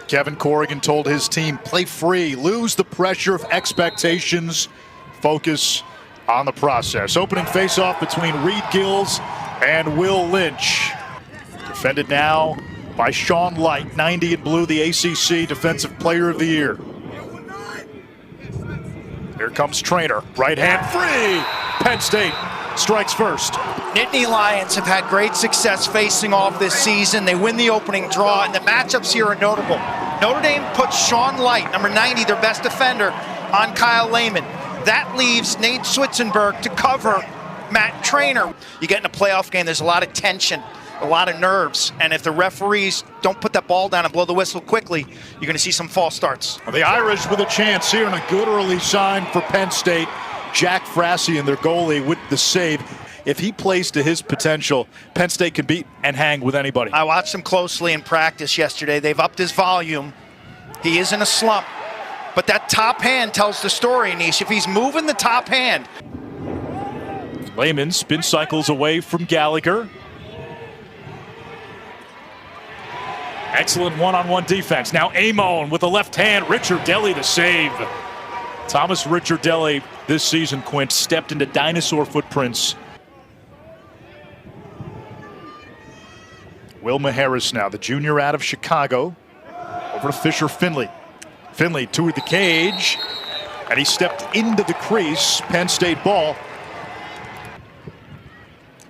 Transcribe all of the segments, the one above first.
Kevin Corrigan told his team, play free, lose the pressure of expectations, focus on the process. Opening faceoff between Reed Gills and Will Lynch. Defended now by Sean Light, 90 in blue, the ACC Defensive Player of the Year. Here comes Trainer, right hand free. Penn State strikes first. Nittany Lions have had great success facing off this season. They win the opening draw, and the matchups here are notable. Notre Dame puts Sean Light, number 90, their best defender, on Kyle Lehman. That leaves Nate Switzenberg to cover Matt Trainer. You get in a playoff game, there's a lot of tension, a lot of nerves, and if the referees don't put that ball down and blow the whistle quickly, you're going to see some false starts. The Irish with a chance here, and a good early sign for Penn State. Jack Frasian, their goalie, with the save. If he plays to his potential, Penn State can beat and hang with anybody. I watched him closely in practice yesterday. They've upped his volume. He is in a slump. But that top hand tells the story, Nish. If he's moving the top hand. Lehman spin cycles away from Gallagher. Excellent one-on-one defense. Now Amon with the left hand. Ricciardelli the save. Thomas Ricciardelli this season, Quint, stepped into dinosaur footprints. Wilma Harris now, the junior out of Chicago. Over to Fisher Finley. Finley to the cage, and he stepped into the crease. Penn State ball.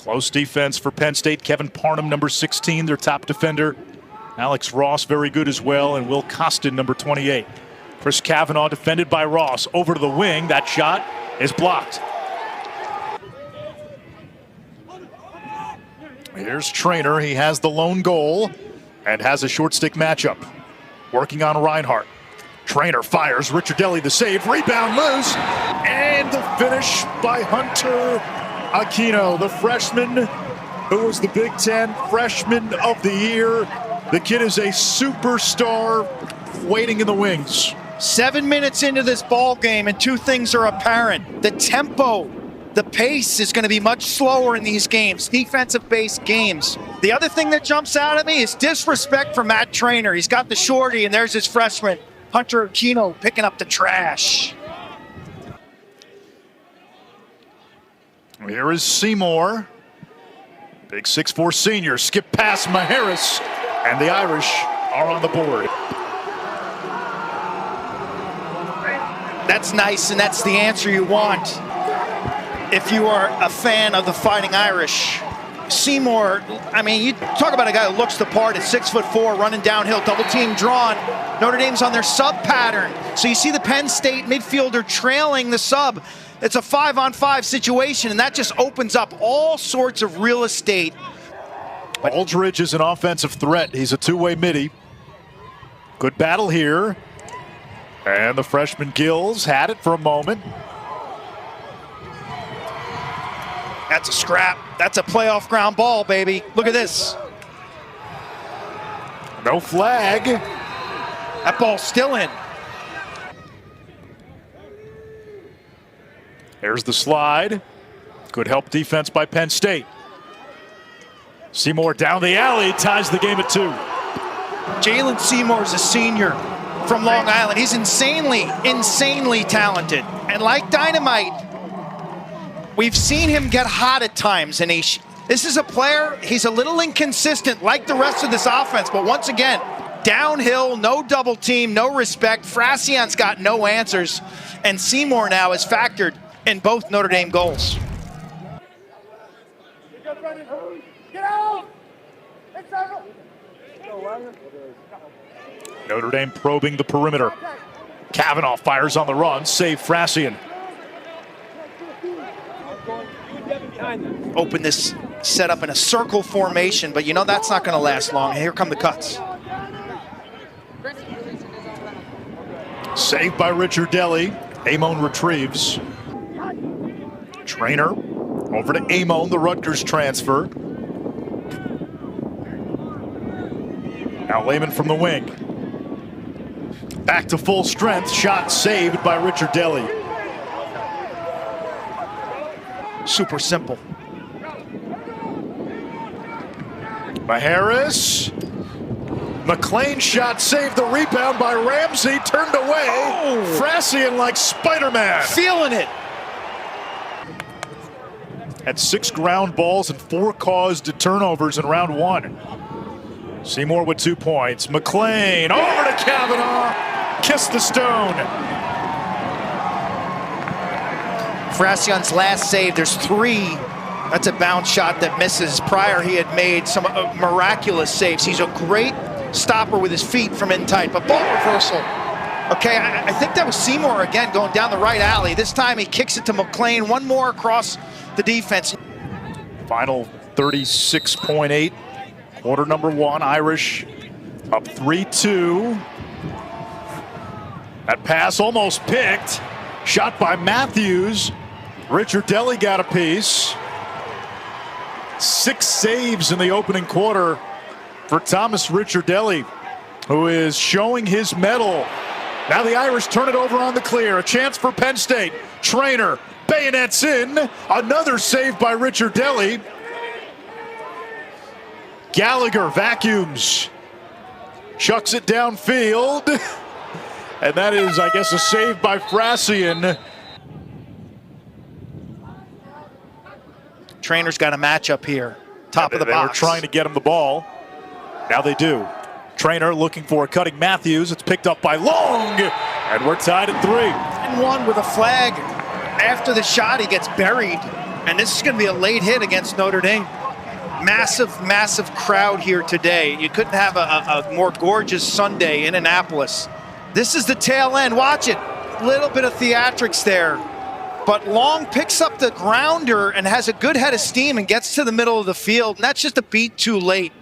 Close defense for Penn State. Kevin Parnham, number 16, their top defender. Alex Ross, very good as well, and Will Costin, number 28. Chris Kavanaugh defended by Ross. Over to the wing. That shot is blocked. Here's Trainer. He has the lone goal and has a short stick matchup. Working on Reinhardt. Trainer fires. Ricciardelli the save. Rebound loose. And the finish by Hunter Aquino, the freshman who was the Big Ten Freshman of the Year. The kid is a superstar waiting in the wings. 7 minutes into this ball game, and two things are apparent. The tempo, the pace is going to be much slower in these games, defensive-based games. The other thing that jumps out at me is disrespect for Matt Trainer. He's got the shorty, and there's his freshman, Hunter Aquino, picking up the trash. Here is Seymour. Big 6'4" senior, skip past Maharis, and the Irish are on the board. That's nice, and that's the answer you want if you are a fan of the Fighting Irish. Seymour, I mean, you talk about a guy who looks the part at 6'4", running downhill, double team drawn. Notre Dame's on their sub pattern. So you see the Penn State midfielder trailing the sub. It's a 5-on-5 situation, and that just opens up all sorts of real estate. But Aldridge is an offensive threat. He's a two-way midi. Good battle here. And the freshman Gills had it for a moment. That's a scrap. That's a playoff ground ball, baby. Look at this. No flag. That ball's still in. There's the slide. Good help defense by Penn State. Seymour down the alley, ties the game at 2. Jalen Seymour is a senior from Long Island. He's insanely talented. And like dynamite, we've seen him get hot at times. And this is a player, he's a little inconsistent like the rest of this offense. But once again, downhill, no double team, no respect. Frasian's got no answers. And Seymour now is factored in both Notre Dame goals. Notre Dame probing the perimeter. Kavanaugh fires on the run, save Frasian. Open this setup in a circle formation, but you know that's not going to last long. Here come the cuts. Saved by Ricciardelli. Amon retrieves. Trainer over to Amon, the Rutgers transfer. Now Lehman from the wing. Back to full strength. Shot saved by Ricciardelli. Super simple. Maharis. McLean shot saved, the rebound by Ramsey, turned away. Oh. Frasian like Spider-Man. Feeling it. Had 6 ground balls and 4 caused turnovers in round 1. Seymour with 2 points. McLean over to Kavanaugh. Kiss the stone. Frasian's last save, there's 3. That's a bounce shot that misses. Prior, he had made some miraculous saves. He's a great stopper with his feet from in tight, but ball reversal. Okay, I think that was Seymour again going down the right alley. This time he kicks it to McLean. One more across the defense. Final 36.8. Quarter number 1, Irish up 3-2. That pass almost picked. Shot by Matthews. Richard Deli got a piece. 6 saves in the opening quarter for Thomas Richardelli, who is showing his mettle. Now the Irish turn it over on the clear. A chance for Penn State. Trainer bayonets in. Another save by Richardelli. Gallagher vacuums. Chucks it downfield. And that is, I guess, a save by Frasian. Trainer's got a matchup here. Top of the box. They were trying to get him the ball. Now they do. Trainer looking for a cutting Matthews. It's picked up by Long. And we're tied at 3. And 1 with a flag. After the shot, he gets buried. And this is going to be a late hit against Notre Dame. Massive, massive crowd here today. You couldn't have a more gorgeous Sunday in Annapolis. This is the tail end. Watch it. Little bit of theatrics there. But Long picks up the grounder and has a good head of steam and gets to the middle of the field. And that's just a beat too late.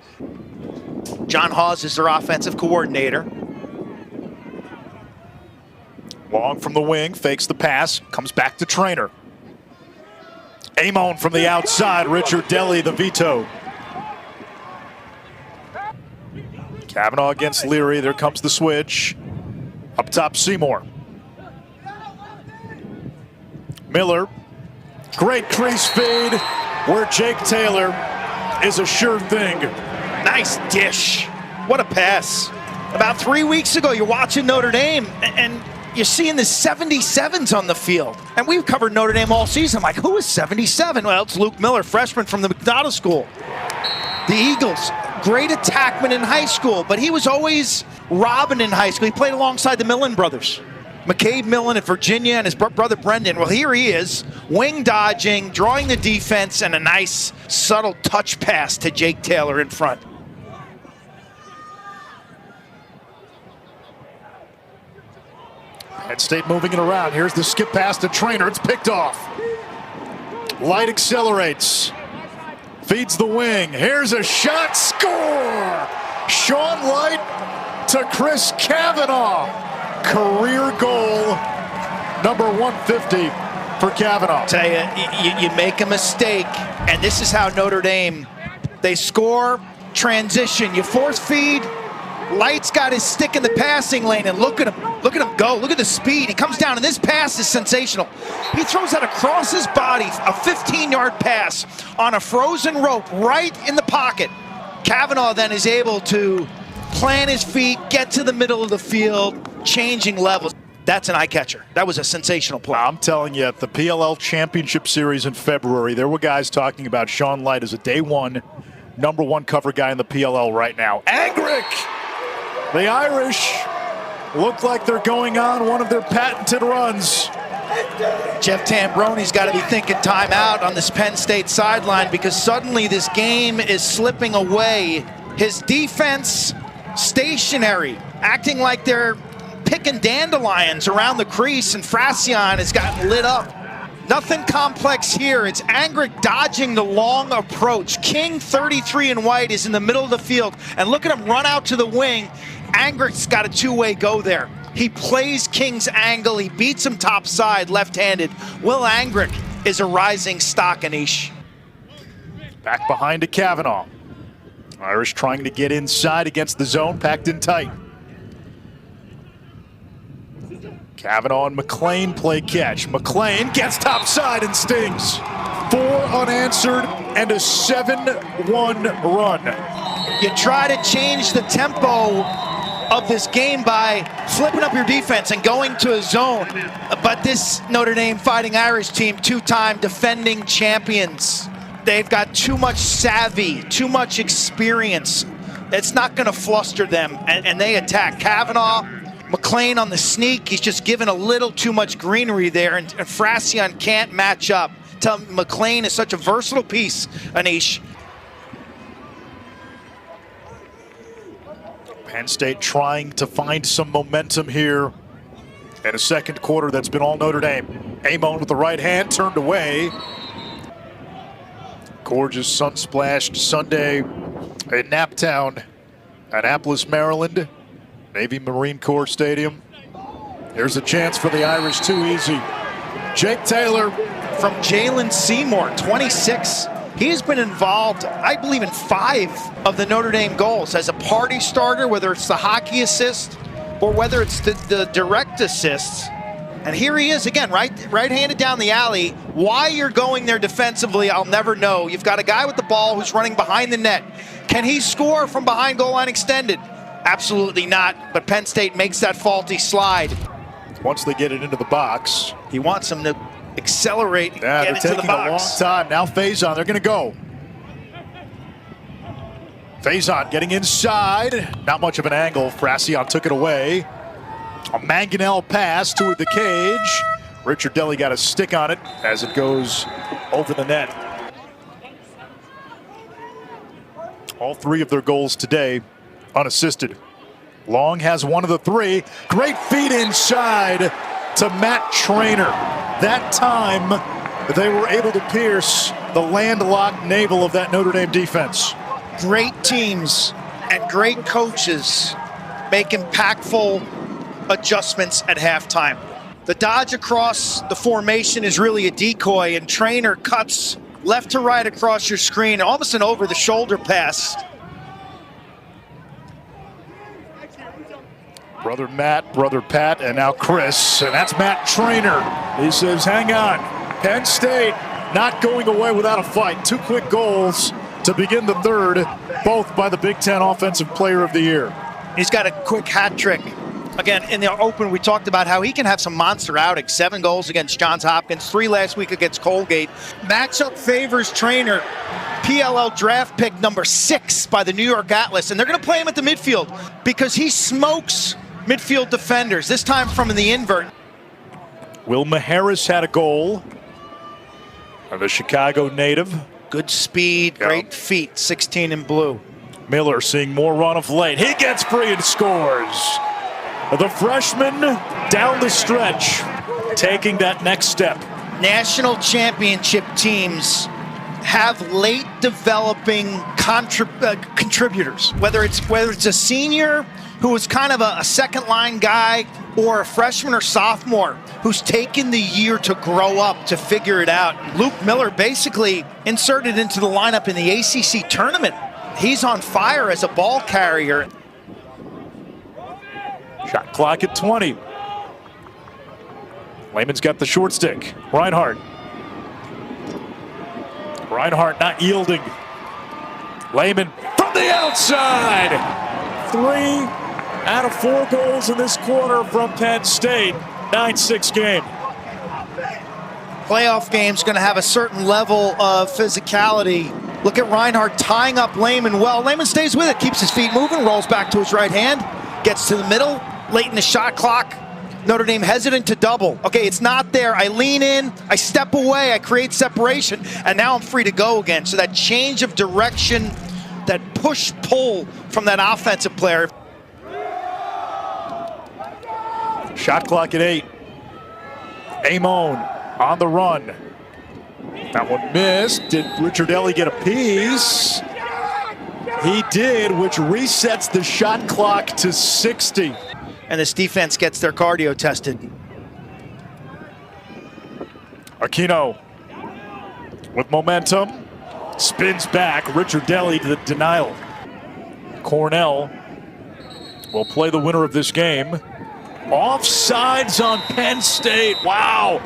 John Hawes is their offensive coordinator. Long from the wing, fakes the pass, comes back to Trainer. Amon from the outside, Richard Deli, the veto. Kavanaugh against Leary, there comes the switch. Up top, Seymour. Miller, great crease feed, where Jake Taylor is a sure thing. Nice dish. What a pass. About 3 weeks ago, you're watching Notre Dame, and you're seeing the 77s on the field. And we've covered Notre Dame all season. I'm like, who is 77? Well, it's Luke Miller, freshman from the McDonough School. The Eagles, great attackman in high school, but he was always robbing in high school. He played alongside the Millen brothers. McCabe Millen at Virginia and his brother Brendan. Well, here he is, wing dodging, drawing the defense, and a nice subtle touch pass to Jake Taylor in front. Penn State moving it around. Here's the skip pass to Trainer. It's picked off. Light accelerates. Feeds the wing. Here's a shot. Score! Sean Light to Chris Kavanaugh. Career goal number 150 for Kavanaugh. Tell you make a mistake, and this is how Notre Dame, they score, transition, you force feed. Light's got his stick in the passing lane, and look at him go. Look at the speed. He comes down, and this pass is sensational. He throws that across his body, a 15-yard pass on a frozen rope right in the pocket. Kavanaugh then is able to plant his feet, get to the middle of the field, changing levels. That's an eye catcher. That was a sensational play. I'm telling you, at the PLL Championship Series in February, there were guys talking about Sean Light as a day 1, number 1 cover guy in the PLL right now. Angrick! The Irish look like they're going on one of their patented runs. Jeff Tambroni's got to be thinking timeout on this Penn State sideline because suddenly this game is slipping away. His defense stationary, acting like they're picking dandelions around the crease, and Frasian has gotten lit up. Nothing complex here. It's Angrick dodging the long approach. King, 33 in white, is in the middle of the field, and look at him run out to the wing. Angrick's got a two-way go there. He plays King's angle. He beats him topside, left-handed. Will Angrick is a rising stock, Anish. Back behind to Kavanaugh. Irish trying to get inside against the zone, packed in tight. Kavanaugh and McLean play catch. McLean gets topside and stings. 4 unanswered and a 7-1 run. You try to change the tempo of this game by flipping up your defense and going to a zone. But this Notre Dame Fighting Irish team, two-time defending champions, they've got too much savvy, too much experience. It's not going to fluster them, and they attack. Kavanaugh, McLean on the sneak, he's just given a little too much greenery there, and Frassion can't match up. Tell me, McLean is such a versatile piece, Anish. Penn State trying to find some momentum here in a second quarter that's been all Notre Dame. Amon with the right hand, turned away. Gorgeous sun-splashed Sunday in Naptown, Annapolis, Maryland, Navy Marine Corps Stadium. There's a chance for the Irish, too easy. Jake Taylor. From Jalen Seymour, 26. He's been involved, I believe, in 5 of the Notre Dame goals as a party starter, whether it's the hockey assist or whether it's the direct assists. And here he is again, right-handed down the alley. Why you're going there defensively, I'll never know. You've got a guy with the ball who's running behind the net. Can he score from behind goal line extended? Absolutely not, but Penn State makes that faulty slide. Once they get it into the box. He wants them to accelerate and yeah, get into the box. They're taking a long time. Now Faison, they're going to go. Faison getting inside. Not much of an angle. Frassion took it away. A Manganell pass toward the cage. Richard Deli got a stick on it as it goes over the net. All 3 of their goals today unassisted. Long has one of the 3. Great feed inside to Matt Trainer. That time, they were able to pierce the landlocked navel of that Notre Dame defense. Great teams and great coaches make impactful adjustments at halftime. The dodge across the formation is really a decoy, and Trainer cuts left to right across your screen, almost an over-the-shoulder pass. Brother Matt, brother Pat, and now Chris, and that's Matt Trainer. He says, hang on, Penn State not going away without a fight. 2 quick goals to begin the third, both by the Big Ten Offensive Player of the Year. He's got a quick hat trick. Again, in the open, we talked about how he can have some monster outings. 7 goals against Johns Hopkins, 3 last week against Colgate. Matchup favors Trainer. PLL draft pick number 6 by the New York Atlas, and they're going to play him at the midfield because he smokes midfield defenders, this time from the invert. Wilma Harris had a goal. Of a Chicago native. Good speed, great feet, 16 in blue. Miller seeing more run of late. He gets free and scores. The freshman down the stretch, taking that next step. National championship teams have late developing contributors, whether it's a senior who was kind of a second line guy or a freshman or sophomore who's taken the year to grow up, to figure it out. Luke Miller basically inserted into the lineup in the ACC tournament. He's on fire as a ball carrier. Shot clock at 20. Lehman's got the short stick. Reinhardt not yielding. Lehman from the outside. 3 out of 4 goals in this quarter from Penn State. 9-6 game. Playoff game's going to have a certain level of physicality. Look at Reinhardt tying up Lehman well. Lehman stays with it, keeps his feet moving, rolls back to his right hand, gets to the middle, late in the shot clock. Notre Dame hesitant to double. Okay, it's not there. I lean in, I step away, I create separation, and now I'm free to go again. So that change of direction, that push-pull from that offensive player. Shot clock at 8. Amon on the run. That one missed. Did Richard Ellie get a piece? He did, which resets the shot clock to 60. And this defense gets their cardio tested. Aquino with momentum. Spins back. Richard Deli to the denial. Cornell will play the winner of this game. Offsides on Penn State. Wow.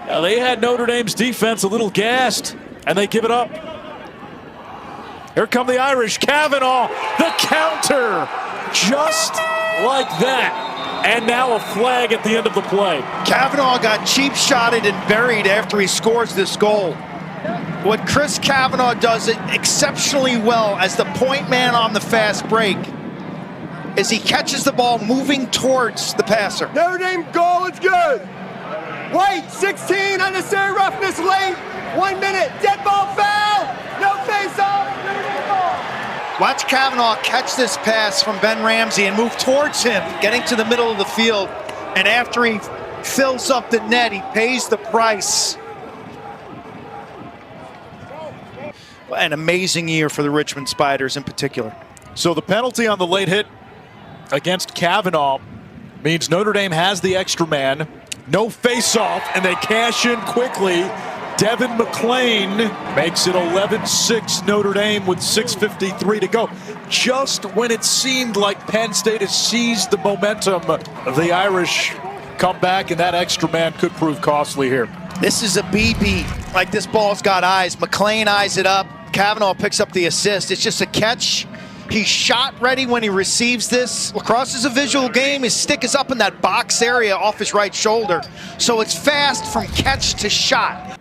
Now they had Notre Dame's defense a little gassed, and they give it up. Here come the Irish. Kavanaugh, the counter. Just like that. And now a flag at the end of the play. Kavanaugh got cheap shotted and buried after he scores this goal. What Chris Kavanaugh does it exceptionally well as the point man on the fast break is he catches the ball moving towards the passer. Notre Dame goal is good. White, 16, unnecessary roughness late. 1 minute, dead ball foul. No face off. Notre Dame ball. Watch Kavanaugh catch this pass from Ben Ramsey and move towards him, getting to the middle of the field. And after he fills up the net, he pays the price. An amazing year for the Richmond Spiders in particular. So the penalty on the late hit against Kavanaugh means Notre Dame has the extra man. No face-off, and they cash in quickly. Devin McLean makes it 11-6 Notre Dame with 6:53 to go. Just when it seemed like Penn State has seized the momentum, the Irish come back, and that extra man could prove costly here. This is a BB. Like, this ball's got eyes. McLean eyes it up. Kavanaugh picks up the assist. It's just a catch. He's shot ready when he receives this. Lacrosse is a visual game. His stick is up in that box area off his right shoulder. So it's fast from catch to shot.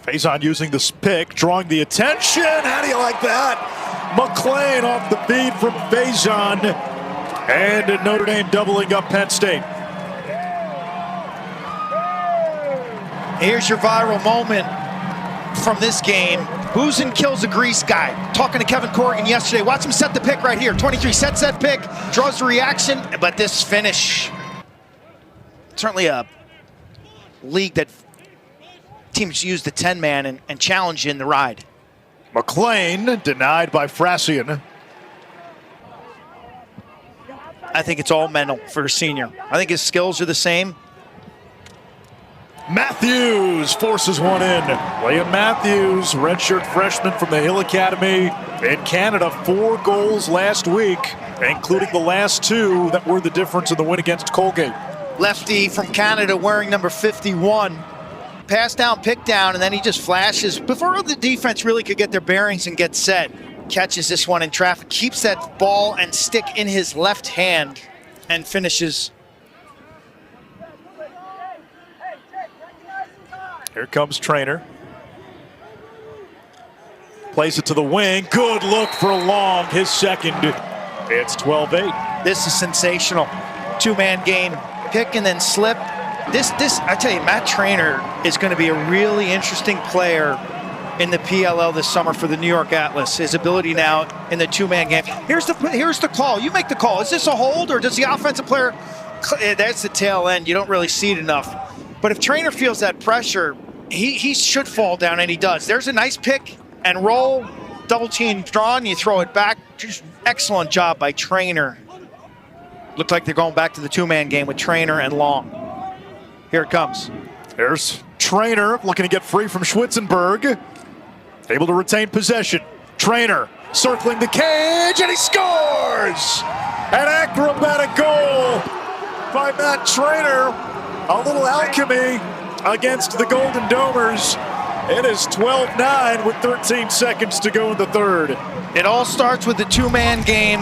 Faison using this pick, drawing the attention. How do you like that? McLean off the feed from Faison. And Notre Dame doubling up Penn State. Here's your viral moment from this game. Boozin kills a grease guy. Talking to Kevin Corrigan yesterday. Watch him set the pick right here. 23 set pick. Draws the reaction. But this finish. Certainly a league that teams use the 10-man and challenge in the ride. McLean denied by Frassian. I think it's all mental for a senior. I think his skills are the same. Matthews forces one in. Liam Matthews, redshirt freshman from the Hill Academy in Canada, 4 goals last week, including the last 2 that were the difference in the win against Colgate. Lefty from Canada wearing number 51. Pass down, pick down, and then he just flashes. Before the defense really could get their bearings and get set, catches this one in traffic, keeps that ball and stick in his left hand, and finishes. Here comes Trainer. Plays it to the wing. Good look for Long, his second. It's 12-8. This is sensational. 2-man game. Pick and then slip. This, I tell you, Matt Trainer is going to be a really interesting player in the PLL this summer for the New York Atlas. His ability now in the 2-man game. Here's the call. You make the call. Is this a hold, or does the offensive player? That's the tail end. You don't really see it enough. But if Trainer feels that pressure, he should fall down, and he does. There's a nice pick and roll. Double team drawn. You throw it back. Just excellent job by Trainer. Looked like they're going back to the 2-man game with Trainer and Long. Here it comes. There's Trainer looking to get free from Schwitzenberg. Able to retain possession. Trainer circling the cage, and he scores! An acrobatic goal by Matt Trainer. A little alchemy against the Golden Domers. It is 12-9 with 13 seconds to go in the third. It all starts with the 2-man game.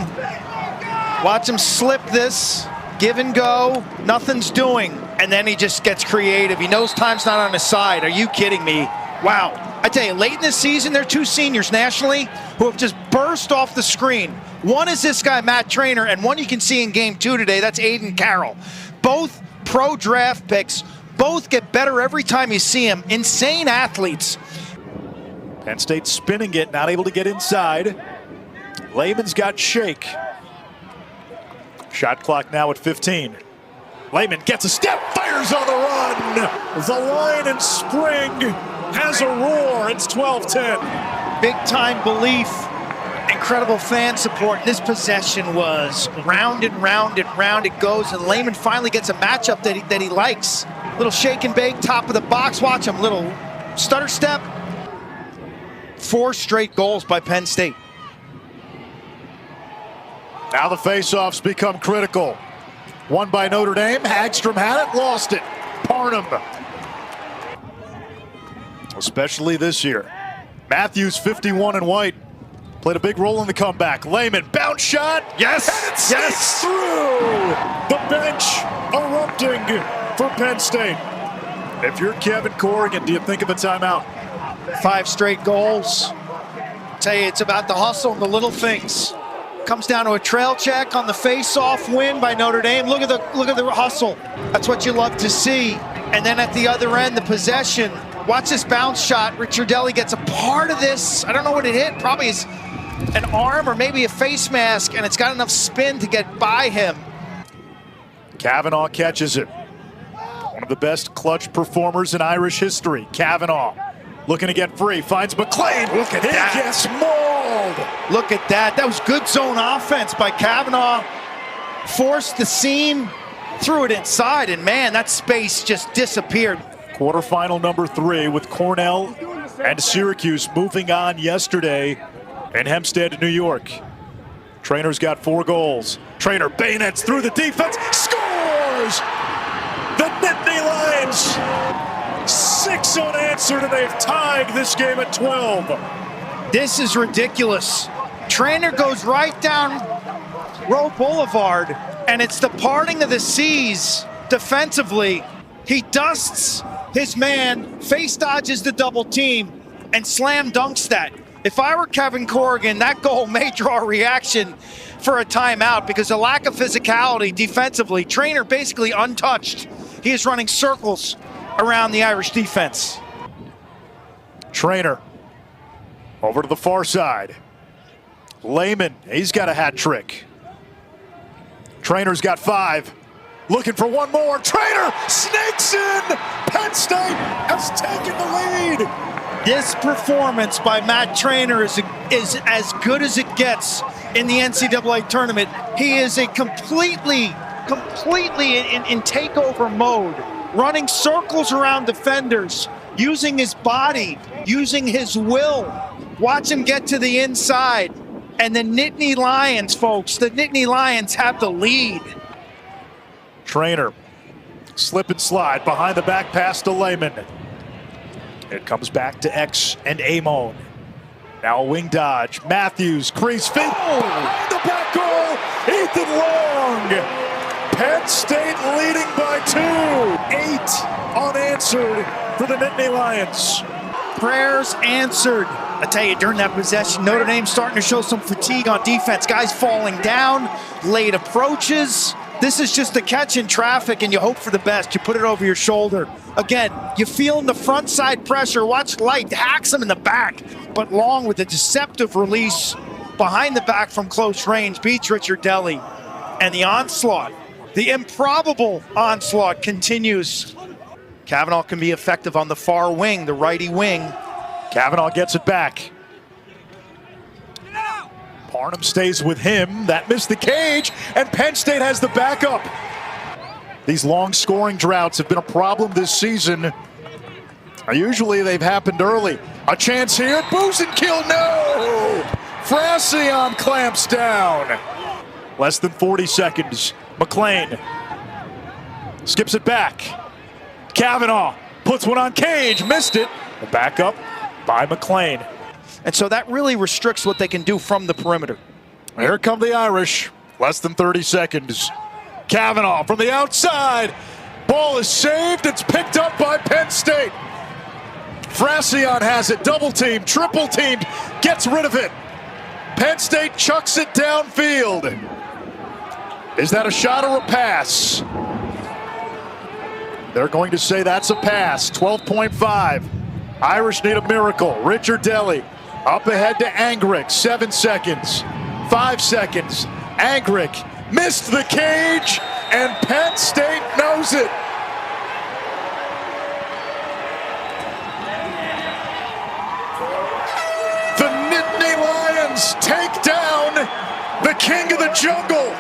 Watch him slip this, give and go, nothing's doing. And then he just gets creative. He knows time's not on his side. Are you kidding me? Wow. I tell you, late in this season, there are 2 seniors nationally who have just burst off the screen. One is this guy, Matt Trainer, and one you can see in game 2 today, that's Aiden Carroll. Both pro draft picks, both get better every time you see them. Insane athletes. Penn State spinning it, not able to get inside. Lehman's got shake. Shot clock now at 15. Lehman gets a step, fires on the run. The line and Spring has a roar. It's 12-10. Big time belief. Incredible fan support. This possession was round and round and round it goes, and Lehman finally gets a matchup that he likes. Little shake and bake, top of the box. Watch him, little stutter step. 4 straight goals by Penn State. Now the faceoffs become critical. One by Notre Dame. Hagstrom had it, lost it. Parnham. especially this year. Matthews, 51 in white, played a big role in the comeback. Lehman, bounce shot. Yes, And it yes. sneaks through. The bench erupting for Penn State. If you're Kevin Corrigan, do you think of a timeout? 5 straight goals. Tell you, it's about the hustle and the little things. Comes down to a trail check on the face-off win by Notre Dame. Look at the hustle. That's what you love to see. And then at the other end, the possession. Watch this bounce shot. Ricciardelli gets a part of this. I don't know what it hit. Probably is an arm or maybe a face mask, and it's got enough spin to get by him. Kavanaugh catches it. One of the best clutch performers in Irish history. Kavanaugh looking to get free. Finds McLean. Look at that. He gets mauled. Look at that. That was good zone offense by Kavanaugh. Forced the seam, threw it inside, and man, that space just disappeared. Quarterfinal number 3 with Cornell and Syracuse moving on yesterday in Hempstead, New York. Trainer's got 4 goals. Trainer bayonets through the defense, scores! The Nittany Lions, 6 unanswered, and they've tied this game at 12. This is ridiculous. Trainer goes right down Roe Boulevard, and it's the parting of the seas defensively. He dusts his man, face dodges the double team, and slam dunks that. If I were Kevin Corrigan, that goal may draw a reaction for a timeout because of lack of physicality defensively. Trainer basically untouched. He is running circles around the Irish defense. Trainer over to the far side. Lehman, he's got a hat trick. Trainer's got 5. Looking for one more. Trainer snakes in. Penn State has taken the lead. This performance by Matt Trainer is as good as it gets in the NCAA tournament. He is a completely in takeover mode, running circles around defenders, using his body, using his will. Watch him get to the inside. And the Nittany Lions, folks, the Nittany Lions have the lead. Trainer, slip and slide behind the back pass to Lehman. It comes back to X and Amon. Now a wing dodge. Matthews, crease feet. Behind the back goal, Ethan Long. Penn State leading by 2. 8 unanswered for the Nittany Lions. Prayers answered. I tell you, during that possession, Notre Dame starting to show some fatigue on defense. Guys falling down, late approaches. This is just a catch in traffic, and you hope for the best. You put it over your shoulder. Again, you feel in the front side pressure. Watch Light hacks him in the back, but Long with a deceptive release behind the back from close range beats Ricciardelli. And the onslaught, the improbable onslaught continues. Kavanaugh can be effective on the far wing, the righty wing. Kavanaugh gets it back. Parham stays with him. That missed the cage, and Penn State has the backup. These long scoring droughts have been a problem this season. Usually they've happened early. A chance here, boost and kill, no! Frassion clamps down. Less than 40 seconds. McLean skips it back. Kavanaugh puts one on Cage, missed it. The backup by McLean. And so that really restricts what they can do from the perimeter. Here come the Irish. Less than 30 seconds. Kavanaugh from the outside. Ball is saved. It's picked up by Penn State. Frassion has it. Double teamed, triple teamed. Gets rid of it. Penn State chucks it downfield. Is that a shot or a pass? They're going to say that's a pass. 12.5. Irish need a miracle. Ricciardelli up ahead to Angrick. 7 seconds. 5 seconds. Angrick missed the cage, and Penn State knows it. The Nittany Lions take down the king of the jungle.